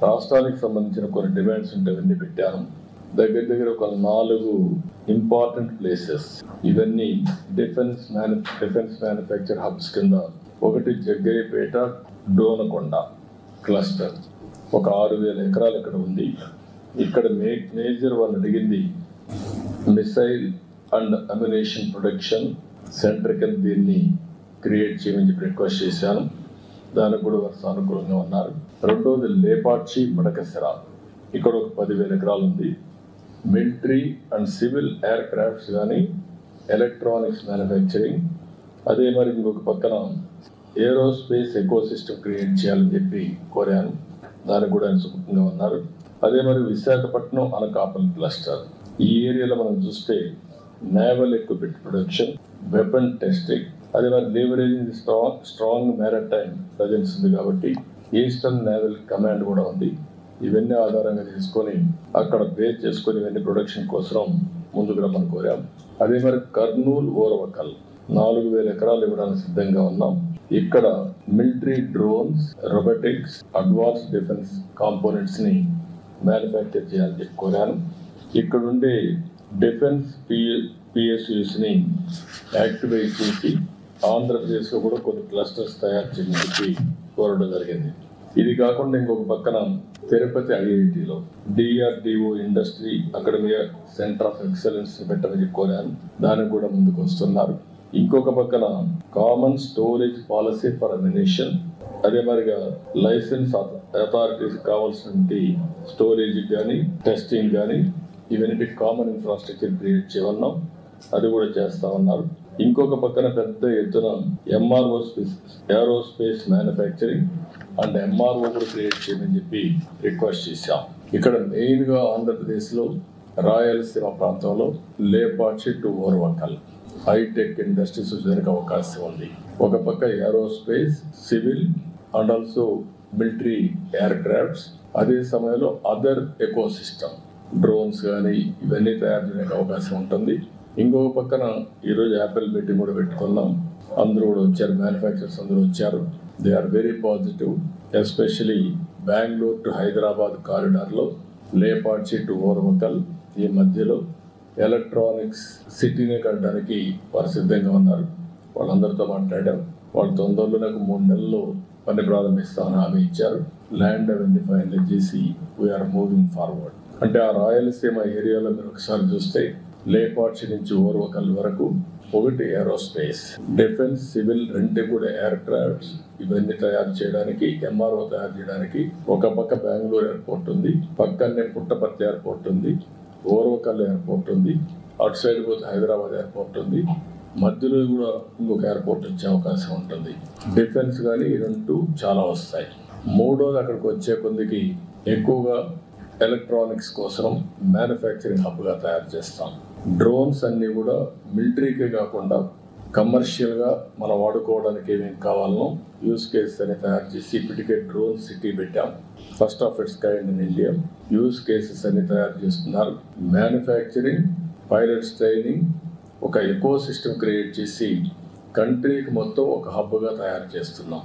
రాష్ట్రానికి సంబంధించిన కొన్ని డిమాండ్స్ ఉంటే పెట్టాను. దగ్గర ఒక 4 ఇంపార్టెంట్ ప్లేసెస్. ఇవన్నీ డిఫెన్స్ మ్యానుఫ్యాక్చర్ హబ్స్ కింద. ఒకటి జగ్గయ్యపేట డోనకొండ క్లస్టర్, ఒక 6,000 ఎకరాలు ఇక్కడ ఉంది. ఇక్కడ మేజర్ వాళ్ళు అడిగింది missile and ammunition production centre కింద దీన్ని క్రియేట్ చేయమని చెప్పి రిక్వెస్ట్ చేశాను. దానికి కూడా వారు సానుకూలంగా ఉన్నారు. రెండోది లేపాక్షి మడకసిర, ఇక్కడ ఒక 10,000 ఎకరాలు ఉంది. Military and civil air crafts కానీ ఎలక్ట్రానిక్స్ మ్యానుఫ్యాక్చరింగ్, అదే మరి ఇంకొక పక్కన ఏరోస్పేస్ ఎకో సిస్టమ్ క్రియేట్ చేయాలని చెప్పి కోరాను. దానికి కూడా ఆయన సుముఖంగా ఉన్నారు. అదే మరి విశాఖపట్నం అనకాపల్లి క్లస్టర్, ఈ ఏరియాలో మనం చూస్తే naval equipment production, weapon testing, అదే మరి లీవరేజింగ్ స్ట్రాంగ్ మ్యారిటైమ్ ప్రజెన్స్ ఉంది కాబట్టి ఈస్టర్న్ నేవల్ కమాండ్ కూడా ఉంది. ఇవన్నీ ఆధారంగా తీసుకొని అక్కడ బేస్ చేసుకొని ఇవన్నీ ప్రొడక్షన్ కోసం ముందుకు రమ్మని కోరాం. అదే మరి కర్నూలు ఓరవకల్ 4,000 ఎకరాలు ఇవ్వడానికి సిద్ధంగా ఉన్నాం. ఇక్కడ military drones, robotics, advance defence components ని మ్యానుఫ్యాక్చర్ చేయాలని చెప్పి కోరాను. ఇక్కడ ఉండే డిఫెన్స్ పిఎస్యూస్ ని యాక్టివేట్ చేసి ఆంధ్రప్రదేశ్లో కూడా కొన్ని క్లస్టర్స్ తయారు చేయని చెప్పి కోరడం జరిగింది. ఇది కాకుండా ఇంకొక పక్కన తిరుపతి ఐఐటిలో DRDO industry academia centre of excellence పెట్టమని కోరాను. దానికి కూడా ముందుకు వస్తున్నారు. ఇంకొక పక్కన common storage policy for ammunition, అదే మరిగా లైసెన్స్ అథారిటీస్ కావాల్సిన స్టోరేజ్ కానీ టెస్టింగ్ కానీ ఇవన్నీ కామన్ ఇన్ఫ్రాస్ట్రక్చర్ క్రియేట్ చేయమన్నాం. అది కూడా చేస్తా ఉన్నారు. ఇంకొక పక్కన పెద్ద ఎత్తున ఏరోస్పేస్ మ్యానుఫ్యాక్చరింగ్ అండ్ ఎంఆర్ఓ కూడా క్రియేట్ చేయమని చెప్పి రిక్వెస్ట్ చేశాం. ఇక్కడ మెయిన్ గా ఆంధ్రప్రదేశ్ లో రాయలసీమ ప్రాంతంలో Lepakshi to Orvakal hi-tech industries వచ్చేందుకు అవకాశం ఉంది. ఒక పక్క aerospace, civil and also military aircrafts, అదే సమయంలో అదర్ ఎకో సిస్టమ్ డ్రోన్స్ కానీ ఇవన్నీ తయారు చేయడానికి అవకాశం ఉంటుంది. ఇంకొక పక్కన ఈరోజు యాపిల్ మీటింగ్ కూడా పెట్టుకున్నాం. అందరూ కూడా వచ్చారు, మ్యానుఫ్యాక్చరర్స్ అందరూ వచ్చారు. They are very positive. Especially Bengaluru to Hyderabad కారిడార్లో లేపాక్షి టు ఓర్వకల్ ఈ మధ్యలో ఎలక్ట్రానిక్స్ సిటీనే కట్టడానికి వారు సిద్ధంగా ఉన్నారు. వాళ్ళందరితో మాట్లాడాం. వాళ్ళు తొందరలో నాకు 3 నెలల్లో పని ప్రారంభిస్తామని హామీ ఇచ్చారు. ల్యాండ్ అవన్నీ ఫైనల్ చేసి వీఆర్ మూవింగ్ ఫార్వర్డ్. అంటే ఆ రాయలసీమ ఏరియాలో మీరు ఒకసారి చూస్తే లేపాక్షి నుంచి ఓర్వకల్ వరకు ఒకటి ఏరోస్పేస్, డిఫెన్స్, సివిల్ రెండు కూడా ఎయిర్ క్రాఫ్ట్స్ ఇవన్నీ తయారు చేయడానికి, ఎంఆర్ఓ తయారు చేయడానికి ఒక పక్క బెంగళూరు ఎయిర్పోర్ట్ ఉంది, పక్కనే పుట్టపర్తి ఎయిర్పోర్ట్ ఉంది, ఓర్వకల్ ఎయిర్పోర్ట్ ఉంది, అటు సైడ్ పోతే హైదరాబాద్ ఎయిర్పోర్ట్ ఉంది, మధ్యలో కూడా ఇంకొక ఎయిర్పోర్ట్ వచ్చే అవకాశం ఉంటుంది. డిఫెన్స్ కానీ ఈ రెండు చాలా వస్తాయి. మూడోది అక్కడికి వచ్చే కొద్దికి ఎక్కువగా ఎలక్ట్రానిక్స్ కోసం మ్యానుఫ్యాక్చరింగ్ హబ్గా తయారు చేస్తాం. డ్రోన్స్ అన్నీ కూడా మిలిటరీకే కాకుండా కమర్షియల్గా మనం వాడుకోవడానికి ఏమేమి కావాలనో యూస్ కేసెస్ అని తయారు చేసి ఇప్పటికే డ్రోన్ సిటీ పెట్టాం. First of it's kind in India. Use cases అన్ని తయారు చేస్తున్నారు. మ్యానుఫ్యాక్చరింగ్, పైలట్స్ ట్రైనింగ్, ఒక ఎకో సిస్టమ్ క్రియేట్ చేసి కంట్రీకి మొత్తం ఒక హబ్గా తయారు చేస్తున్నాం.